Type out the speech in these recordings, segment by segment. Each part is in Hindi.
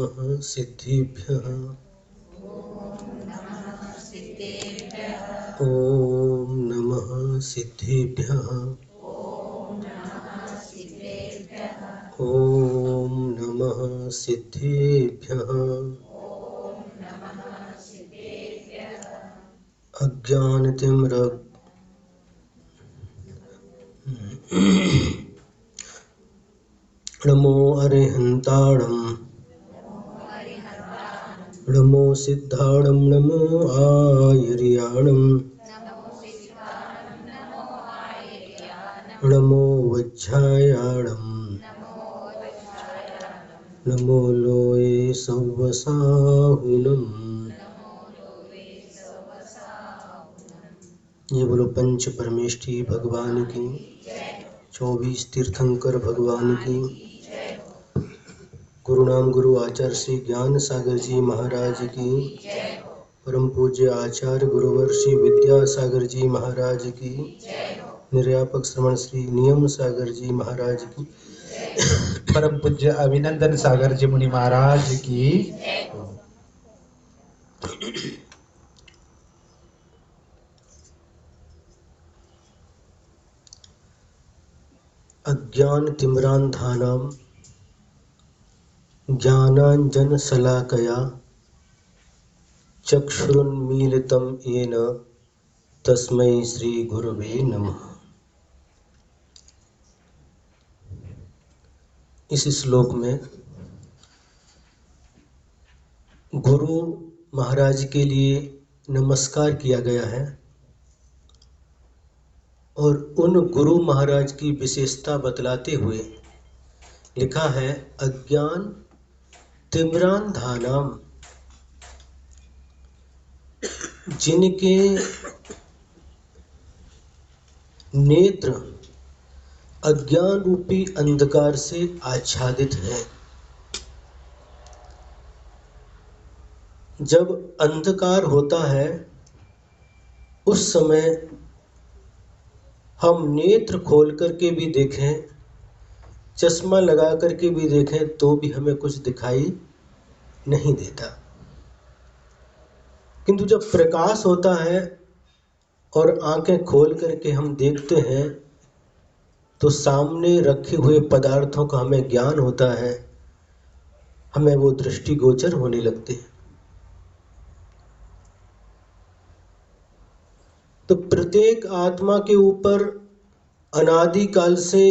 नमः सिद्धिभ्यः। ॐ नमः सिद्धिभ्यः। ॐ नमः सिद्धिभ्यः। नमो अरिहन्ताणं नमो सिद्धाणं नमो आयर्याणं नमो वज्रायाणं नमो लोये सव्वसाहुनम्। ये बोलो पंच परमेष्ठी भगवान की, 24 तीर्थंकर भगवान की, गुरु नाम गुरु आचार्य श्री ज्ञान सागर जी महाराज की, परम पूज्य आचार्य गुरुवर श्री विद्यासागर जी महाराज की, निर्यापक श्रवण श्री नियम सागर जी महाराज की, परम पूज्य अभिनंदन सागर जी मुनि महाराज की। अज्ञान तिम्रान्धानां ज्ञानाञ्जन शलाकया चक्षुरुन्मीलितं येन तस्मै श्री गुरुवे नमः। इस श्लोक में गुरु महाराज के लिए नमस्कार किया गया है और उन गुरु महाराज की विशेषता बतलाते हुए लिखा है अज्ञान तिम्रान्धानाम, जिनके नेत्र अज्ञान रूपी अंधकार से आच्छादित है। जब अंधकार होता है उस समय हम नेत्र खोल करके भी देखें, चश्मा लगा करके भी देखें तो भी हमें कुछ दिखाई नहीं देता। किंतु जब प्रकाश होता है और आंखें खोल करके हम देखते हैं तो सामने रखे हुए पदार्थों का हमें ज्ञान होता है, हमें वो दृष्टिगोचर होने लगते हैं। तो प्रत्येक आत्मा के ऊपर अनादिकाल से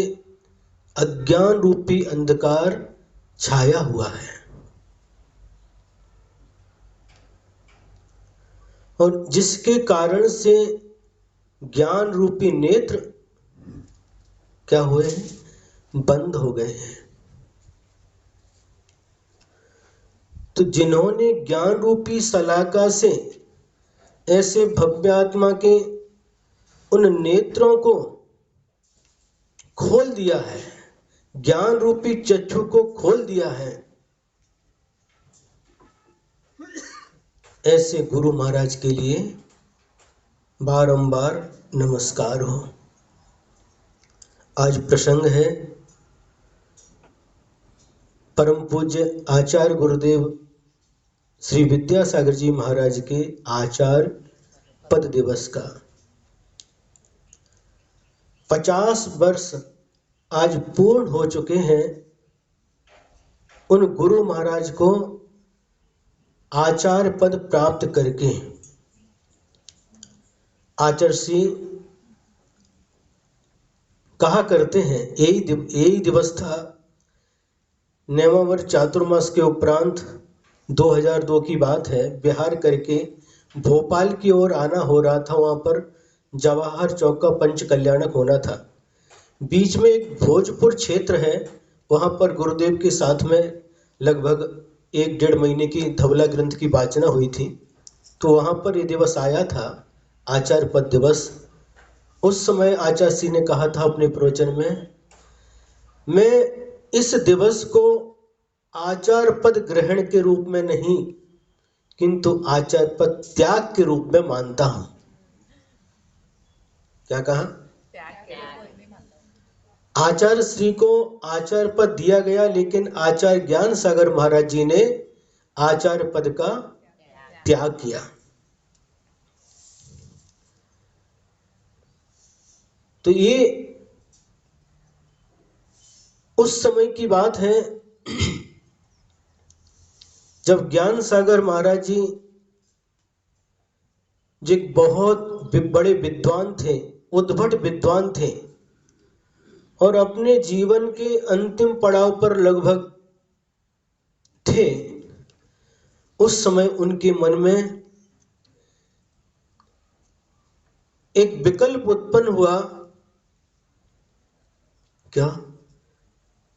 अज्ञान रूपी अंधकार छाया हुआ है और जिसके कारण से ज्ञान रूपी नेत्र क्या हुए हैं? बंद हो गए हैं। तो जिन्होंने ज्ञान रूपी शलाका से ऐसे भव्य आत्मा के उन नेत्रों को खोल दिया है, ज्ञान रूपी चक्षु को खोल दिया है, ऐसे गुरु महाराज के लिए बारंबार नमस्कार हो। आज प्रसंग है परम पूज्य आचार्य गुरुदेव श्री विद्यासागर जी महाराज के आचार्य पद दिवस का। 50 वर्ष आज पूर्ण हो चुके हैं उन गुरु महाराज को आचार्य पद प्राप्त करके। आचार्य श्री कहा करते हैं, यही दिवस था नेमावर चातुर्मास के उपरांत 2002 की बात है। बिहार करके भोपाल की ओर आना हो रहा था, वहां पर जवाहर चौक का पंच कल्याणक होना था। बीच में एक भोजपुर क्षेत्र है, वहां पर गुरुदेव के साथ में लगभग 1-1.5 महीने की धवला ग्रंथ की वाचना हुई थी। तो वहां पर ये दिवस आया था, आचार्य पद दिवस। उस समय आचार्य जी ने कहा था अपने प्रवचन में, मैं इस दिवस को आचार्य पद ग्रहण के रूप में नहीं किंतु आचार्य पद त्याग के रूप में मानता हूं। क्या कहा? आचार्य श्री को आचार्य पद दिया गया, लेकिन आचार्य ज्ञान सागर महाराज जी ने आचार्य पद का त्याग किया। तो ये उस समय की बात है जब ज्ञान सागर महाराज जी जो एक बहुत बड़े विद्वान थे, उद्भट विद्वान थे, और अपने जीवन के अंतिम पड़ाव पर लगभग थे। उस समय उनके मन में एक विकल्प उत्पन्न हुआ। क्या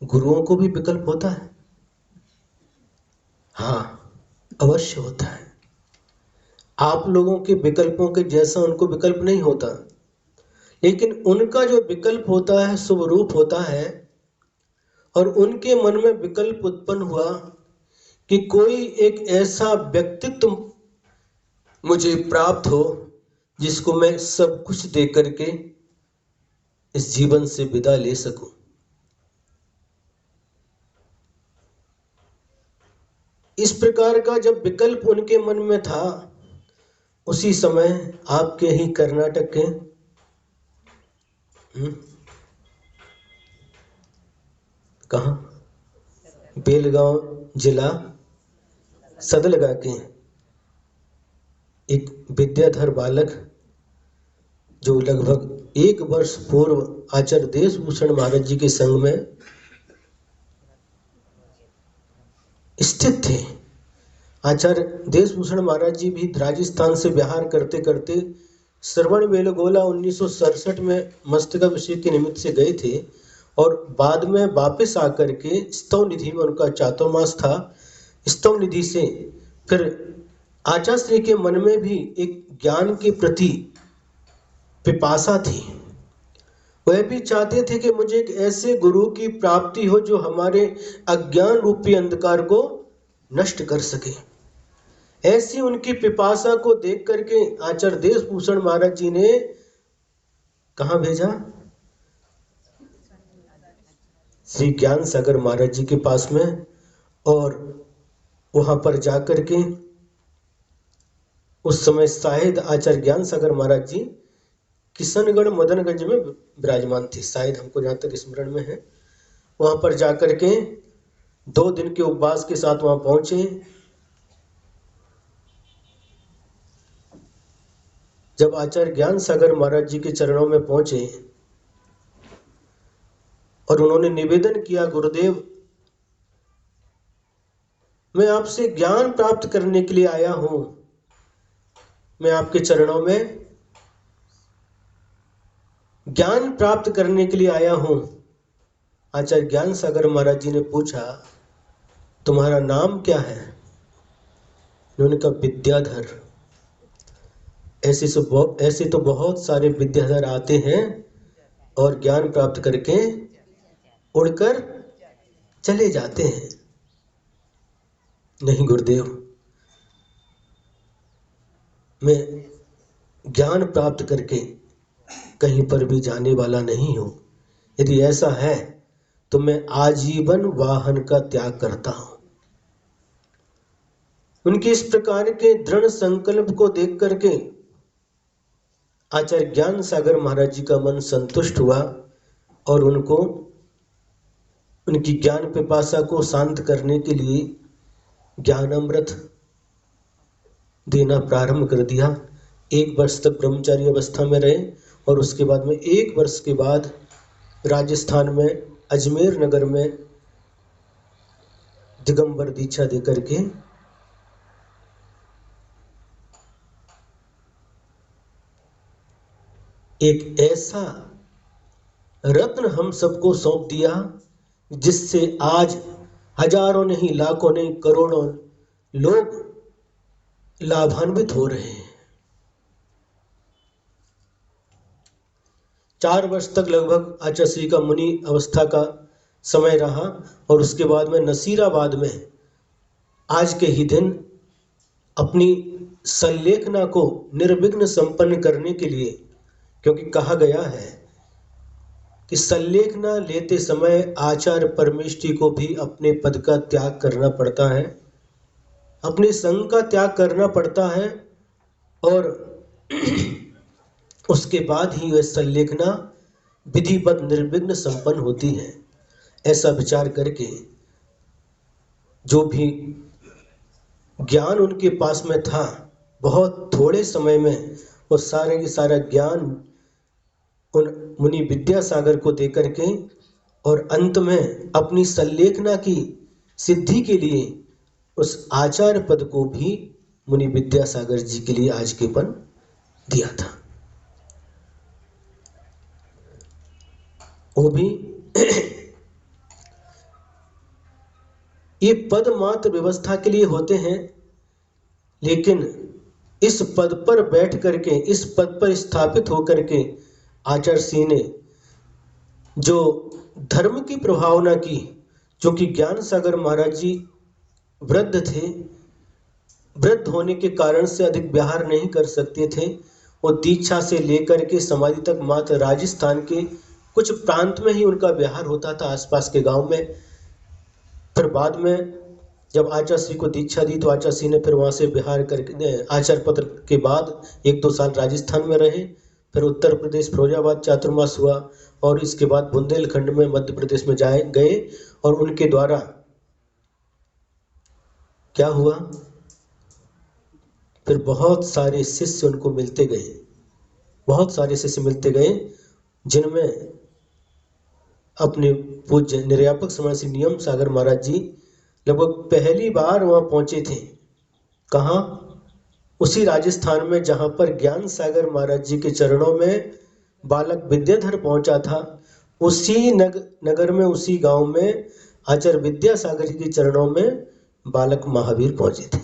गुरुओं को भी विकल्प होता है? हाँ, अवश्य होता है। आप लोगों के विकल्पों के जैसा उनको विकल्प नहीं होता, लेकिन उनका जो विकल्प होता है शुभ रूप होता है। और उनके मन में विकल्प उत्पन्न हुआ कि कोई एक ऐसा व्यक्तित्व मुझे प्राप्त हो जिसको मैं सब कुछ दे करके इस जीवन से विदा ले सकूं। इस प्रकार का जब विकल्प उनके मन में था, उसी समय आपके ही कर्नाटक के कहाँ, बेलगांव जिला सदलगा के एक विद्याधर बालक, जो लगभग 1 वर्ष पूर्व आचार्य देशभूषण महाराज जी के संग में स्थित थे। आचार्य देशभूषण महाराज जी भी राजस्थान से बिहार करते करते श्रवण बेलगोला 1967 में मस्तकाभिषेक के निमित्त से गए थे, और बाद में वापस आकर के स्तव निधि में उनका चातुर्मास था। स्तव निधि से फिर आचार्य श्री के मन में भी एक ज्ञान के प्रति पिपासा थी। वह भी चाहते थे कि मुझे एक ऐसे गुरु की प्राप्ति हो जो हमारे अज्ञान रूपी अंधकार को नष्ट कर सके। ऐसी उनकी पिपासा को देख करके आचार्य देशभूषण महाराज जी ने कहाँ भेजा? श्री ज्ञान सागर महाराज जी के पास में। और वहां पर जाकर के उस समय शायद आचार्य ज्ञान सागर महाराज जी किशनगढ़ मदनगंज में विराजमान थे, शायद, हमको जहां तक स्मरण में है। वहां पर जाकर के 2 दिन के उपवास के साथ वहां पहुंचे। जब आचार्य ज्ञान सागर महाराज जी के चरणों में पहुंचे और उन्होंने निवेदन किया, गुरुदेव, मैं आपसे ज्ञान प्राप्त करने के लिए आया हूं, मैं आपके चरणों में ज्ञान प्राप्त करने के लिए आया हूं। आचार्य ज्ञान सागर महाराज जी ने पूछा, तुम्हारा नाम क्या है? उन्होंने कहा, विद्याधर। ऐसे तो बहुत सारे विद्याधर आते हैं और ज्ञान प्राप्त करके उड़कर चले जाते हैं। नहीं गुरुदेव, मैं ज्ञान प्राप्त करके कहीं पर भी जाने वाला नहीं हूं। यदि ऐसा है तो मैं आजीवन वाहन का त्याग करता हूं। उनके इस प्रकार के दृढ़ संकल्प को देख करके आचार्य ज्ञान सागर महाराज जी का मन संतुष्ट हुआ और उनको उनकी ज्ञान पिपासा को शांत करने के लिए ज्ञानामृत देना प्रारंभ कर दिया। 1 वर्ष तक ब्रह्मचारी अवस्था में रहे और उसके बाद में 1 वर्ष के बाद राजस्थान में अजमेर नगर में दिगंबर दीक्षा देकर के एक ऐसा रत्न हम सबको सौंप दिया जिससे आज हजारों नहीं, लाखों नहीं, करोड़ों लोग लाभान्वित हो रहे हैं। 4 वर्ष तक लगभग आचार्य श्री का मुनि अवस्था का समय रहा और उसके बाद में नसीराबाद में आज के ही दिन अपनी संलेखना को निर्विघ्न संपन्न करने के लिए, क्योंकि कहा गया है कि संलेखना लेते समय आचार्य परमेष्ठी को भी अपने पद का त्याग करना पड़ता है। अपने संग का त्याग करना पड़ता है और उसके बाद ही वह संलेखना विधिवत निर्विघ्न संपन्न होती है। ऐसा विचार करके जो भी ज्ञान उनके पास में था, बहुत थोड़े समय में वो सारे के सारा ज्ञान उन मुनि विद्यासागर को देकर के और अंत में अपनी संलेखना की सिद्धि के लिए उस आचार्य पद को भी मुनि विद्यासागर जी के लिए आज के पन दिया था। वो भी ये पद मात्र व्यवस्था के लिए होते हैं, लेकिन इस पद पर बैठ करके, इस पद पर स्थापित होकर के आचार्य सिंह ने जो धर्म की प्रभावना की, क्योंकि ज्ञान सागर महाराज जी वृद्ध थे, वृद्ध होने के कारण से अधिक विहार नहीं कर सकते थे। वो दीक्षा से लेकर के समाधि तक मात्र राजस्थान के कुछ प्रांत में ही उनका विहार होता था, आसपास के गांव में। फिर बाद में जब आचार्य श्री को दीक्षा दी तो आचार्य श्री ने फिर वहाँ से विहार करके आचार्य पद के बाद 1-2 साल राजस्थान में रहे। फिर उत्तर प्रदेश फिरोजाबाद चातुर्मास हुआ और इसके बाद बुंदेलखंड में मध्य प्रदेश में गए और उनके द्वारा क्या हुआ, फिर बहुत सारे शिष्य उनको मिलते गए, बहुत सारे शिष्य मिलते गए, जिनमें अपने पूज्य निर्यापक समासी नियम सागर महाराज जी लगभग पहली बार वहां पहुंचे थे। कहाँ? उसी राजस्थान में जहां पर ज्ञान सागर महाराज जी के चरणों में बालक विद्याधर पहुंचा था, उसी नगर में, उसी गांव में आचार्य विद्यासागर जी के चरणों में बालक महावीर पहुंचे थे।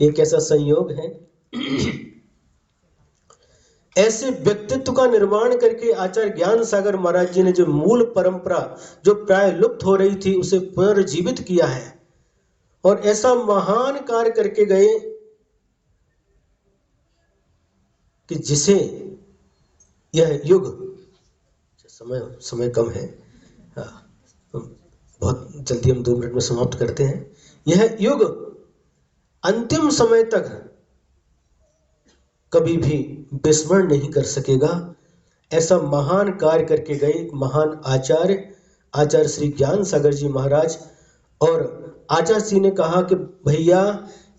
एक ऐसा संयोग है। ऐसे व्यक्तित्व का निर्माण करके आचार्य ज्ञान सागर महाराज जी ने जो मूल परंपरा जो प्राय लुप्त हो रही थी उसे पुनर्जीवित किया है और ऐसा महान कार्य करके गए कि जिसे यह युग, समय कम है, बहुत जल्दी हम 2 मिनट में समाप्त करते हैं। यह युग अंतिम समय तक कभी भी विस्मरण नहीं कर सकेगा। ऐसा महान कार्य करके गए महान आचार्य श्री ज्ञान सागर जी महाराज। और आचार्य जी ने कहा कि भैया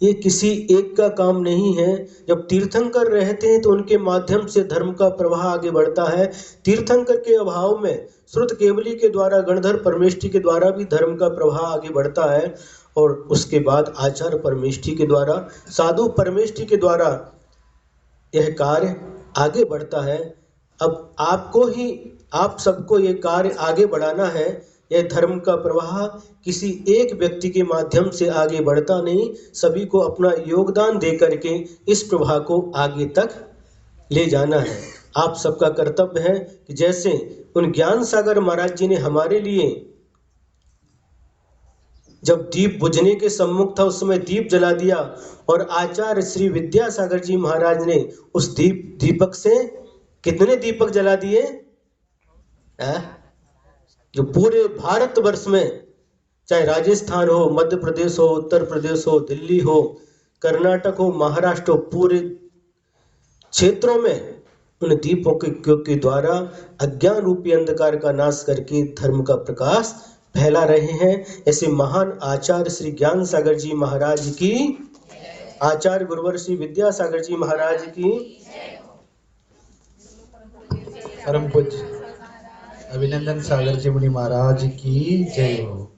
ये किसी एक का काम नहीं है। जब तीर्थंकर रहते हैं तो उनके माध्यम से धर्म का प्रवाह आगे बढ़ता है। तीर्थंकर के अभाव में श्रुत केवली के द्वारा, गणधर परमेष्ठी के द्वारा भी धर्म का प्रवाह आगे बढ़ता है और उसके बाद आचार्य परमेष्ठी के द्वारा, साधु परमेष्ठी के द्वारा यह कार्य आगे बढ़ता है। अब आपको ही, आप सबको ये कार्य आगे बढ़ाना है। यह धर्म का प्रवाह किसी एक व्यक्ति के माध्यम से आगे बढ़ता नहीं, सभी को अपना योगदान दे करके इस प्रवाह को आगे तक ले जाना है। आप सबका कर्तव्य है कि जैसे उन ज्ञान सागर महाराज जी ने हमारे लिए, जब दीप बुझने के सम्मुख था उस समय दीप जला दिया और आचार्य श्री विद्यासागर जी महाराज ने उस दीपक से कितने दीपक जला दिए? जो पूरे भारतवर्ष में, चाहे राजस्थान हो, मध्य प्रदेश हो, उत्तर प्रदेश हो, दिल्ली हो, कर्नाटक हो, महाराष्ट्र हो, पूरे क्षेत्रों में उन दीपों के द्वारा अज्ञान रूपी अंधकार का नाश करके धर्म का प्रकाश फैला रहे हैं। ऐसे महान आचार्य श्री ज्ञान सागर जी महाराज की, आचार्य गुरुवर श्री विद्यासागर जी महाराज की, परम पूज्य अभिनंदन सागर जी मुनि महाराज की जय हो।